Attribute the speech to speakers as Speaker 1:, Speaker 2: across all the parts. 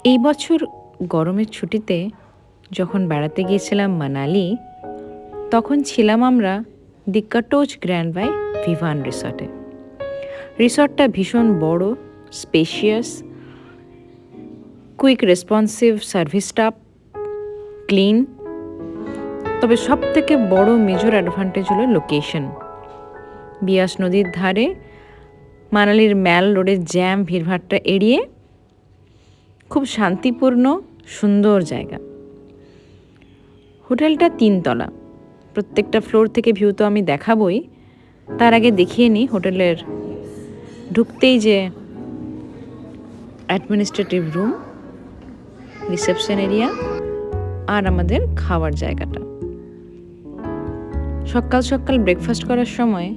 Speaker 1: এই বছর গরমের ছুটিতে যখন বেড়াতে গিয়েছিলাম মানালি, তখন ছিলাম আমরা দি কাটোচ গ্র্যান্ড বাই ভিভান রিসর্টে। রিসর্টটা ভীষণ বড়, spacious, quick responsive service staff, clean. তবে সব থেকে বড় মেজর অ্যাডভান্টেজ হলো লোকেশন। বিয়াস নদীর ধারে, মানালির ম্যাল রোডের জ্যাম ভিড়ভাট্টা এড়িয়ে খুব শান্তিপূর্ণ সুন্দর জায়গা। হোটেলটা 3 তলা, প্রত্যেকটা ফ্লোর থেকে ভিউ তো আমি দেখাবই। তার আগে দেখিয়ে নিই হোটেলের ঢুকতেই যে অ্যাডমিনিস্ট্রেটিভ রুম, রিসেপশন এরিয়া আর আমাদের খাওয়ার জায়গাটা। সকাল সকাল ব্রেকফাস্ট করার সময়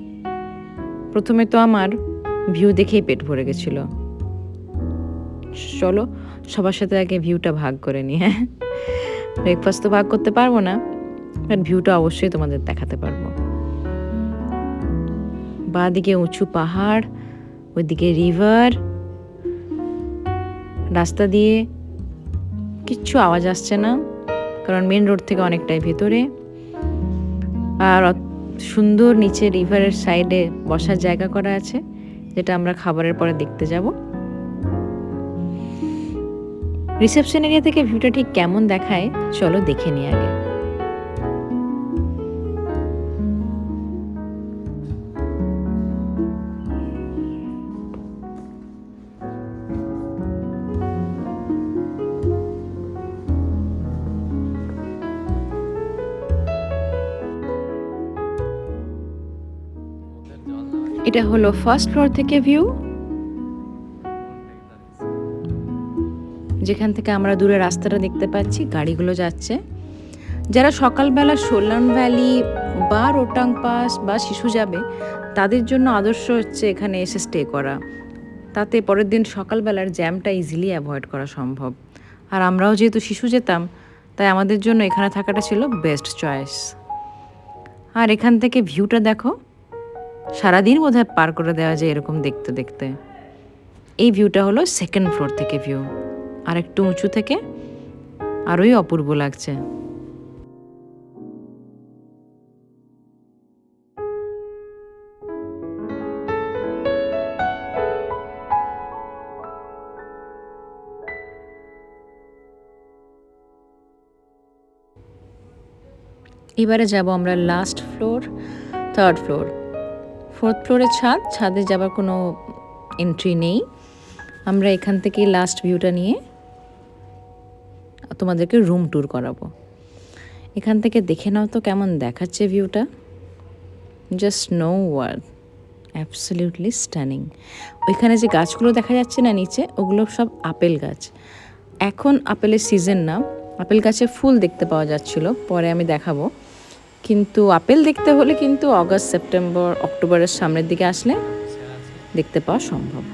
Speaker 1: প্রথমে তো আমার ভিউ দেখেই পেট ভরে গেছিল। চলো সবার সাথে আগে ভিউটা ভাগ করে নিই। হ্যাঁ, ব্রেকফাস্ট তো ভাগ করতে পারবো না, বাট ভিউটা অবশ্যই তোমাদের দেখাতে পারবো। বাঁ দিকে উঁচু পাহাড়, ওইদিকে রিভার, রাস্তা দিয়ে কিচ্ছু আওয়াজ আসছে না, কারণ মেন রোড থেকে অনেকটাই ভেতরে। আর সুন্দর নিচে রিভারের সাইডে বসার জায়গা করা আছে, যেটা আমরা খাবারের পরে দেখতে যাব। রিসেপশন এরিয়া থেকে ভিউটা ঠিক কেমন দেখায় চলো দেখে নিই আগে। এটা হলো ফার্স্ট ফ্লোর থেকে ভিউ, যেখান থেকে আমরা দূরে রাস্তাটা দেখতে পাচ্ছি, গাড়িগুলো যাচ্ছে। যারা সকালবেলা সোলান ভ্যালি বা রোটাং পাস বা শিশু যাবে, তাদের জন্য আদর্শ হচ্ছে এখানে এসে স্টে করা। তাতে পরের দিন সকালবেলার জ্যামটা ইজিলি অ্যাভয়েড করা সম্ভব। আর আমরাও যেহেতু শিশু যেতাম, তাই আমাদের জন্য এখানে থাকাটা ছিল বেস্ট চয়েস। আর এখান থেকে ভিউটা দেখো, সারাদিন বোধহয় পার করে দেওয়া যায় এরকম দেখতে দেখতে। এই ভিউটা হলো সেকেন্ড ফ্লোর থেকে ভিউ, আর একটু উঁচু থেকে আরোই অপূর্ব লাগছে। এবারে যাব আমরা last floor, third floor. Fourth ফ্লোরে ছাদে যাবার কোনো এন্ট্রি নেই। আমরা এখান থেকে লাস্ট ভিউটা নিয়ে তোমাদেরকে রুম ট্যুর করাবো। এখান থেকে দেখে নাও তো কেমন দেখাচ্ছে ভিউটা, just no word, absolutely stunning. ওইখানে যে গাছগুলো দেখা যাচ্ছে না নিচে, ওগুলো সব আপেল গাছ। এখন আপেলের সিজন না, আপেল গাছে ফুল দেখতে পাওয়া যাচ্ছিল, পরে আমি দেখাবো। কিন্তু আপেল দেখতে হলে কিন্তু অগাস্ট, সেপ্টেম্বর, অক্টোবরের সামনের দিকে আসলে দেখতে পাওয়া সম্ভব।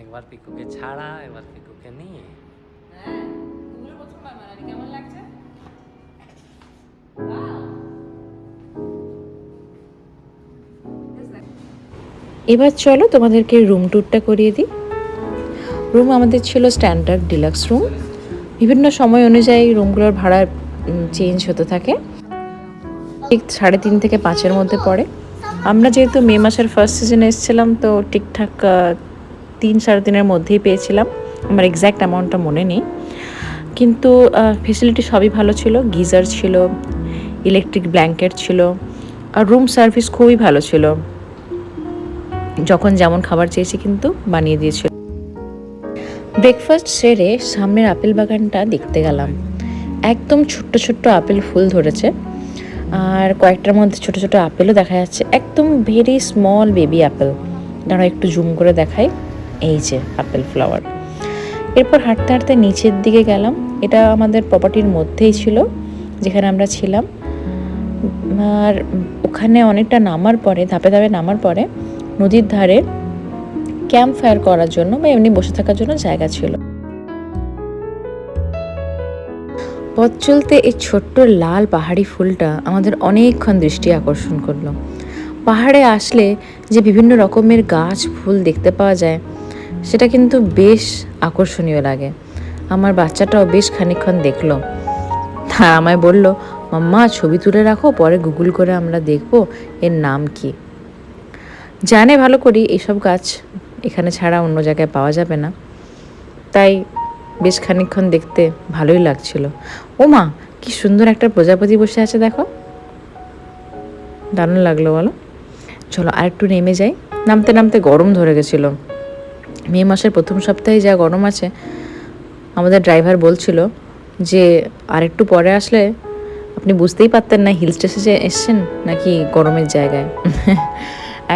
Speaker 2: একবার পিকুকে ছাড়া, এবার পিকুকে নিয়ে।
Speaker 1: কেমন লাগছে? এবার চলো তোমাদেরকে রুম ট্যুরটা করিয়ে দিই। রুম আমাদের ছিল স্ট্যান্ডার্ড ডিলাক্স রুম। বিভিন্ন সময় অনুযায়ী রুমগুলোর ভাড়া চেঞ্জ হতে থাকে, ঠিক 3.5 থেকে 5-এর মধ্যে পড়ে। আমরা যেহেতু মে মাসের ফার্স্ট সিজনে এসেছিলাম, তো ঠিকঠাক 3-3.5-এর মধ্যেই পেয়েছিলাম। আমার এক্স্যাক্ট অ্যামাউন্টটা মনে নেই, কিন্তু ফেসিলিটি সবই ভালো ছিল। গিজার ছিল, ইলেকট্রিক ব্ল্যাঙ্কেট ছিল, আর রুম সার্ভিস খুবই ভালো ছিল। যখন যেমন খাবার চেয়েছি কিন্তু বানিয়ে দিয়েছিল। ব্রেকফাস্ট সেরে সামনের আপেল বাগানটা দেখতে গেলাম। একদম ছোট্ট ছোট্ট আপেল ফুল ধরেছে, আর কয়েকটার মধ্যে ছোট ছোট আপেলও দেখা যাচ্ছে, একদম ভেরি স্মল বেবি আপেল। দাঁড়া একটু জুম করে দেখাই, এই যে আপেল ফ্লাওয়ার। এরপর হাঁটতে হাঁটতে নিচের দিকে গেলাম। এটা আমাদের প্রপার্টির মধ্যেই ছিল যেখানে আমরা ছিলাম। আর ওখানে অনেকটা নামার পরে, ধাপে ধাপে নামার পরে নদীর ধারে ক্যাম্প ফায়ার করার জন্য বা এমনি বসে থাকার জন্য জায়গা ছিল। পথ চলতে এই ছোট্ট লাল পাহাড়ি ফুলটা আমাদের অনেকক্ষণ দৃষ্টি আকর্ষণ করলো। পাহাড়ে আসলে যে বিভিন্ন রকমের গাছ ফুল দেখতে পাওয়া যায় সেটা কিন্তু বেশ আকর্ষণীয় লাগে। আমার বাচ্চাটাও বেশ খানিকক্ষণ দেখলো, তা আমায় বলল, মাম্মা ছবি তুলে রাখো, পরে গুগল করে আমরা দেখবো এর নাম কি। জানে ভালো করি এইসব গাছ এখানে ছাড়া অন্য জায়গায় পাওয়া যাবে না, তাই বেশ খানিকক্ষণ দেখতে ভালোই লাগছিল। ও মা, কি সুন্দর একটা প্রজাপতি বসে আছে দেখো, দারুণ লাগলো বলো। চলো আর একটু নেমে যাই। নামতে নামতে গরম ধরে গেছিল। মে মাসের প্রথম সপ্তাহে যা গরম আছে, আমাদের ড্রাইভার বলছিল যে আর একটু পরে আসলে আপনি বুঝতেই পারতেন না হিল স্টেশনে এসছেন নাকি গরমের জায়গায়।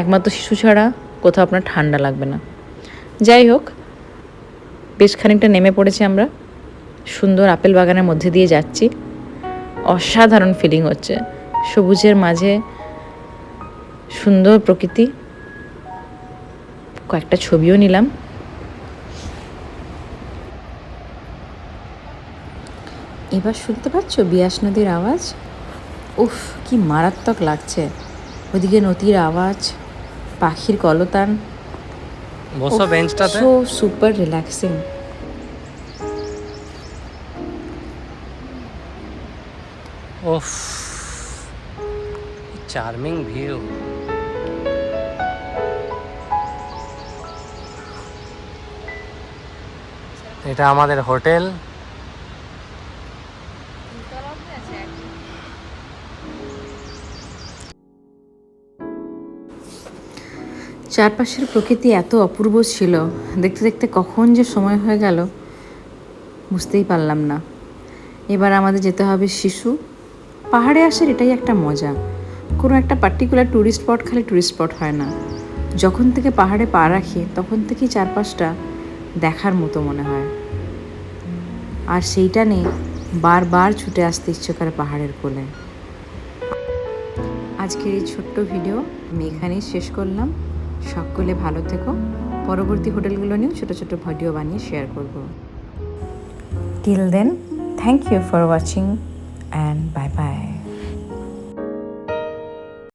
Speaker 1: একমাত্র শিশু ছাড়া কোথাও আপনার ঠান্ডা লাগবে না। যাই হোক, বেশ খানিকটা নেমে পড়েছি আমরা। সুন্দর আপেল বাগানের মধ্যে দিয়ে যাচ্ছি। অসাধারণ ফিলিং হচ্ছে, সবুজের মাঝে সুন্দর প্রকৃতি। কয়েকটা ছবিও নিলাম। এবার শুনতে পাচ্ছ বিয়াস নদীর আওয়াজ? উফ, কি মারাত্মক লাগছে। ওদিকে নদীর আওয়াজ, পাখির কলতান।
Speaker 2: বসো বেঞ্চটাতে।
Speaker 1: So super relaxing.
Speaker 2: ওফ, চার্মিং ভিউ। এটা আমাদের হোটেল।
Speaker 1: চারপাশের প্রকৃতি এত অপূর্ব ছিল, দেখতে দেখতে কখন যে সময় হয়ে গেল বুঝতেই পারলাম না। এবার আমাদের যেতে হবে শিশু। পাহাড়ে আসার এটাই একটা মজা, কোনো একটা পার্টিকুলার ট্যুরিস্ট স্পট খালি ট্যুরিস্ট স্পট হয় না। যখন থেকে পাহাড়ে পা রাখি তখন থেকেই চারপাশটা দেখার মতো মনে হয়, আর সেইটা নিয়ে বারবার ছুটে আসতে ইচ্ছে করে পাহাড়ের কোলে। আজকের এই ছোট্ট ভিডিও আমি এখানেই শেষ করলাম। সকলে ভালো থেকো। পরবর্তী হোটেলগুলো নিয়েও ছোটো ছোটো ভিডিও বানিয়ে শেয়ার করব। Till then, thank you for watching and bye by.